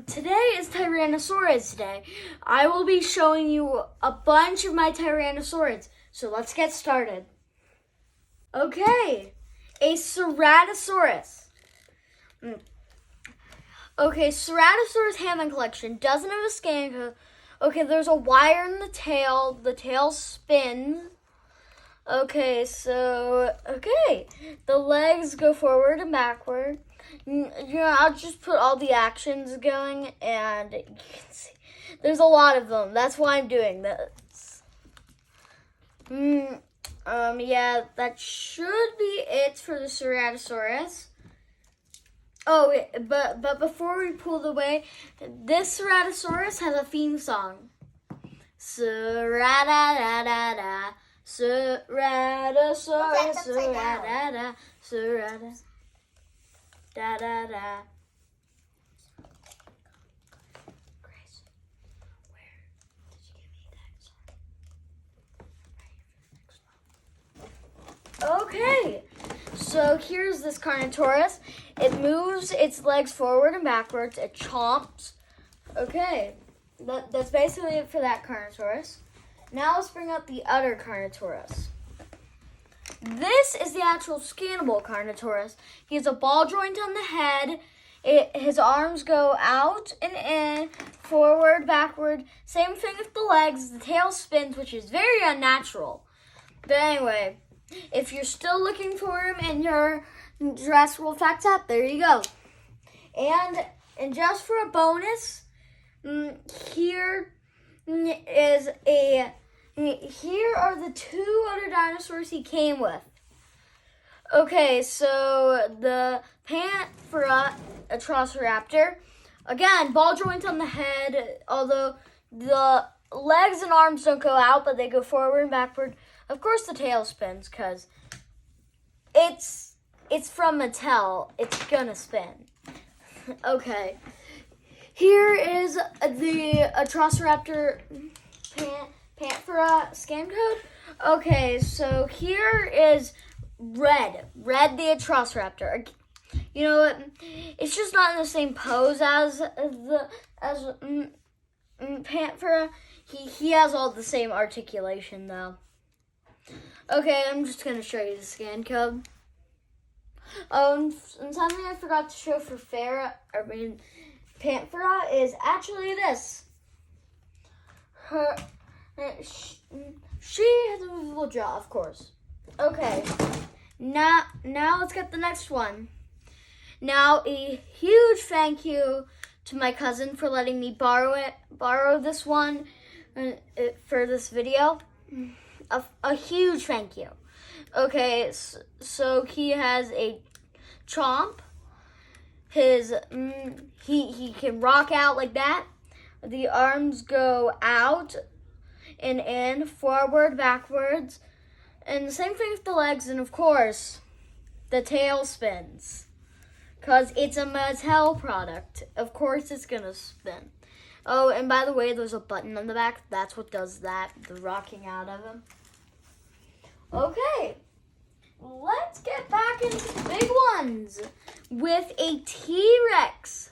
Today is Tyrannosaurids Day. I will be showing you a bunch of my Tyrannosaurids. So let's get started. Okay, a Ceratosaurus. Okay, Ceratosaurus Hammond collection doesn't have a scan code. Okay, there's a wire in the tail. The tail spins. Okay, the legs go forward and backward. I'll just put all the actions going, and you can see there's a lot of them. That's why I'm doing this. Yeah, that should be it for the Ceratosaurus. Oh, but before we pull away, this Ceratosaurus has a theme song. Cerata-da-da-da. Ceratosaurus, Cerata, Cerata, da da da. Grace, where did you give me that song? Okay, so here's this Carnotaurus. It moves its legs forward and backwards. It chomps. Okay, that's basically it for that Carnotaurus. Now let's bring up the other Carnotaurus. This is the actual scannable Carnotaurus. He has a ball joint on the head. His arms go out and in, forward, backward. Same thing with the legs. The tail spins, which is very unnatural. But anyway, if you're still looking for him in your Jurassic World Facts app, there you go. And just for a bonus, here are the two other dinosaurs he came with. Okay, so the Tyrannosaurus, again, ball joint on the head, although the legs and arms don't go out, but they go forward and backward. Of course the tail spins, because it's from Mattel. It's gonna spin. Okay. Here is the Tyrannosaurus Panthera scan code. Okay, so here is Red the Tyrannosaurus. You know what? It's just not in the same pose as Panthera. He has all the same articulation though. Okay, I'm just gonna show you the scan code. And something I forgot to show for Panthera is actually this. She has a movable jaw, of course. Okay, now let's get the next one. Now, a huge thank you to my cousin for letting me borrow this one for this video. A huge thank you. Okay, so he has a chomp. He can rock out like that. The arms go out and in, forward, backwards. And the same thing with the legs. And of course, the tail spins. Because it's a Mattel product. Of course it's going to spin. Oh, and by the way, there's a button on the back. That's what does that, the rocking out of him. Okay, let's get back into the big ones with a T-Rex.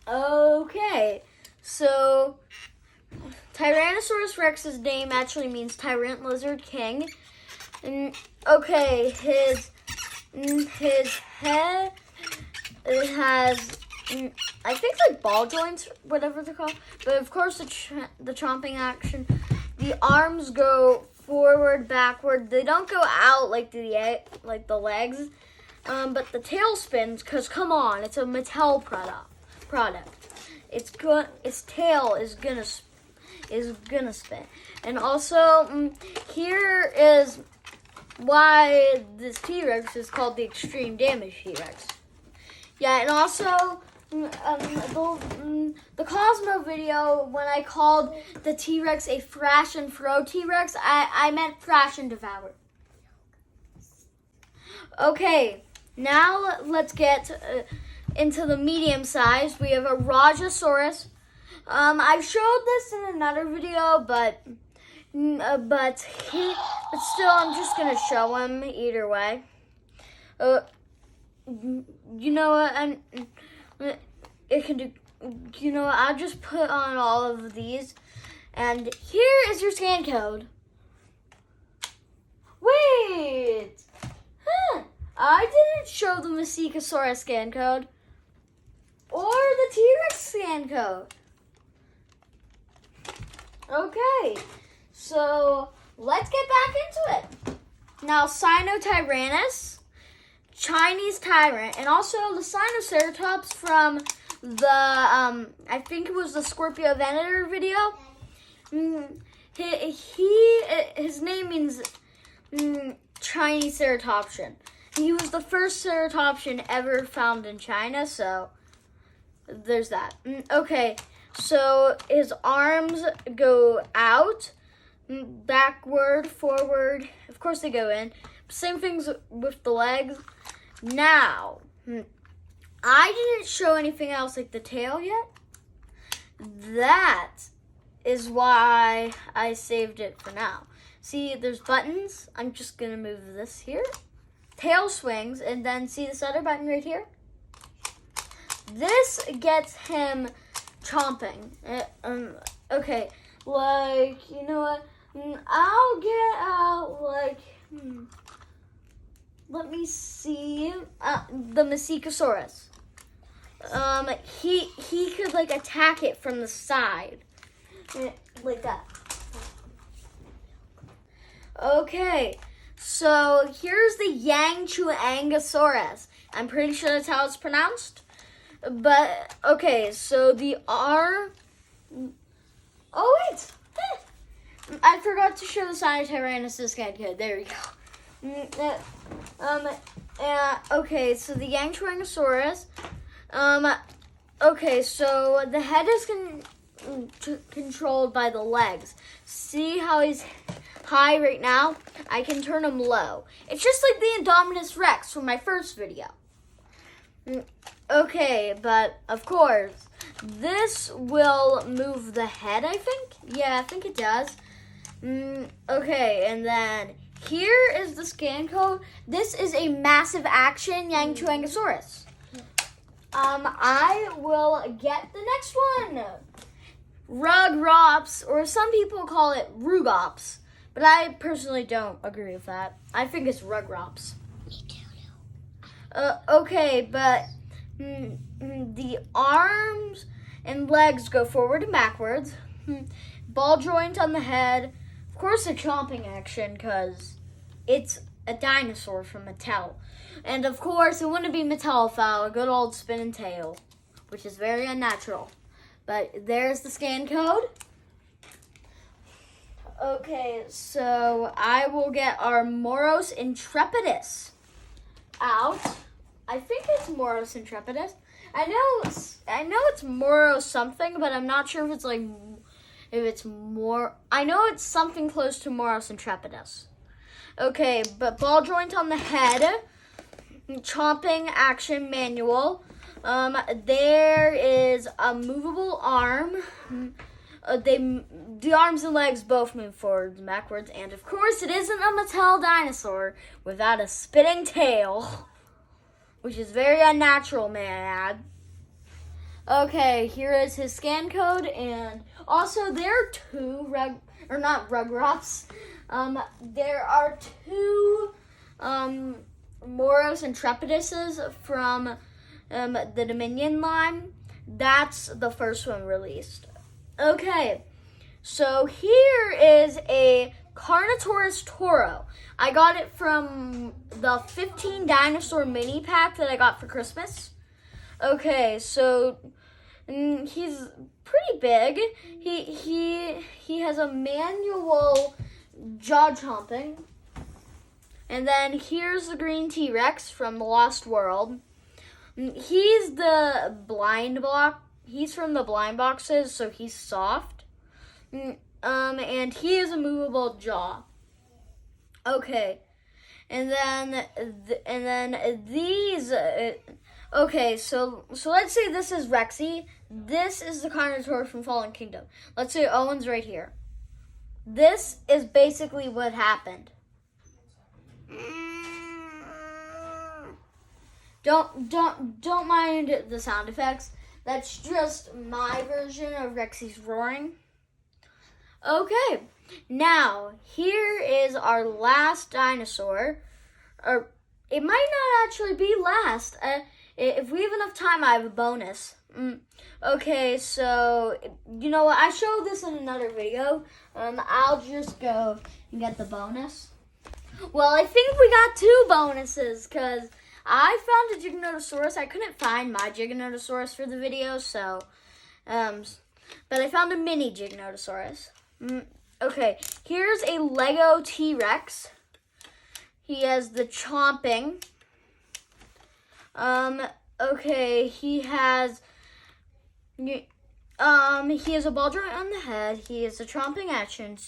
Okay, so Tyrannosaurus Rex's name actually means Tyrant Lizard King. And okay, his head, it has, I think, like ball joints, whatever they're called. But of course, the chomping action. The arms go forward, backward. They don't go out like the legs. But the tail spins, because come on, it's a Mattel product. Its tail is gonna spin. And also, here is why this T-Rex is called the Extreme Damage T-Rex. Yeah, and also the Cosmo video, when I called the T-Rex a thrash and throw T-Rex, I meant thrash and devour. Okay, now let's get into the medium size. We have a Rajasaurus. I showed this in another video, but still, I'm just gonna show him either way. You know what? It can do, you know, I'll just put on all of these. And here is your scan code. Wait! Huh. I didn't show the Mosasaurus scan code. Or the T-Rex scan code. Okay, so let's get back into it. Now, Tyrannosaurus, Chinese tyrant, and also the Tyrannosaurus from the, I think it was the Scorpio Venator video. His name means Chinese ceratopsian. He was the first ceratopsian ever found in China, so there's that. Okay, so his arms go out, backward, forward. Of course they go in. Same things with the legs. Now, I didn't show anything else like the tail yet. That is why I saved it for now. See, there's buttons. I'm just gonna move this here. Tail swings, and then see this other button right here? This gets him chomping. Okay, like, you know what? I'll get out, like, let me see, the Mosasaurus. He could, like, attack it from the side, like that. Okay, so here's the Yangchuangosaurus. I'm pretty sure that's how it's pronounced. But, okay, so the R... Oh, wait! I forgot to show the Tyrannosaurus scan code. There we go. Okay, so the Yangchuangosaurus. Okay, so the head is controlled by the legs. See how he's high right now? I can turn him low. It's just like the Indominus Rex from my first video. Okay, but of course, this will move the head, I think. Yeah, I think it does. Okay, and then here is the scan code. This is a massive action Yangchuangosaurus. I will get the next one. Rugrops, or some people call it Rugops, but I personally don't agree with that. I think it's Rugrops. Me too. Okay, but the arms and legs go forward and backwards. Ball joint on the head. Of course, a chomping action because it's a dinosaur from Mattel. And of course, it wouldn't be Mattel without a good old spin and tail, which is very unnatural. But there's the scan code. Okay, so I will get our Moros Intrepidus out. I think it's Moros Intrepidus. I know it's Moros something, but I'm not sure if it's more. I know it's something close to Moros Intrepidus. Okay, but ball joint on the head, chomping action manual. There is a movable arm. The arms and legs both move forwards and backwards, and of course it isn't a Mattel dinosaur without a spinning tail, which is very unnatural, may I add. Okay, here is his scan code, and also there are two Rugrops. There are two Moros Intrepiduses from the Dominion line. That's the first one released. Okay, so here is a Carnotaurus Toro. I got it from the 15 dinosaur mini pack that I got for Christmas. Okay, so he's pretty big. He has a manual jaw chomping. And then here's the green T-Rex from the Lost World. He's the blind block. He's from the blind boxes, so he's soft. And he has a movable jaw. Okay, and then these. Okay, so let's say this is Rexy. This is the Carnotaur from Fallen Kingdom. Let's say Owen's right here. This is basically what happened. Don't mind the sound effects. That's just my version of Rexy's roaring. Okay, now here is our last dinosaur. Or it might not actually be last. If we have enough time, I have a bonus. Okay, so you know what? I showed this in another video. I'll just go and get the bonus. Well, I think we got 2 bonuses because I found a Tyrannosaurus. I couldn't find my Tyrannosaurus for the video, so but I found a mini Tyrannosaurus. Okay, here's a Lego T-Rex. He has the chomping. Okay, he has a ball joint on the head. He has a chomping action,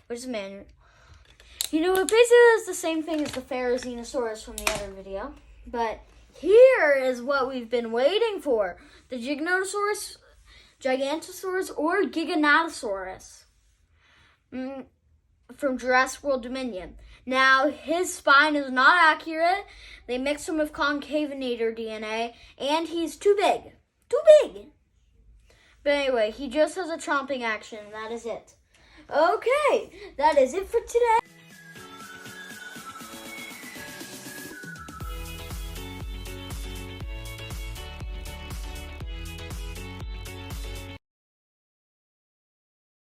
which is manual. You know, it basically is the same thing as the Tyrannosaurus from the other video. But here is what we've been waiting for. The Giganotosaurus, Gigantosaurus, or Giganotosaurus from Jurassic World Dominion. Now, his spine is not accurate. They mixed him with concavenator DNA, and he's too big. Too big! But anyway, he just has a chomping action, and that is it. Okay, that is it for today.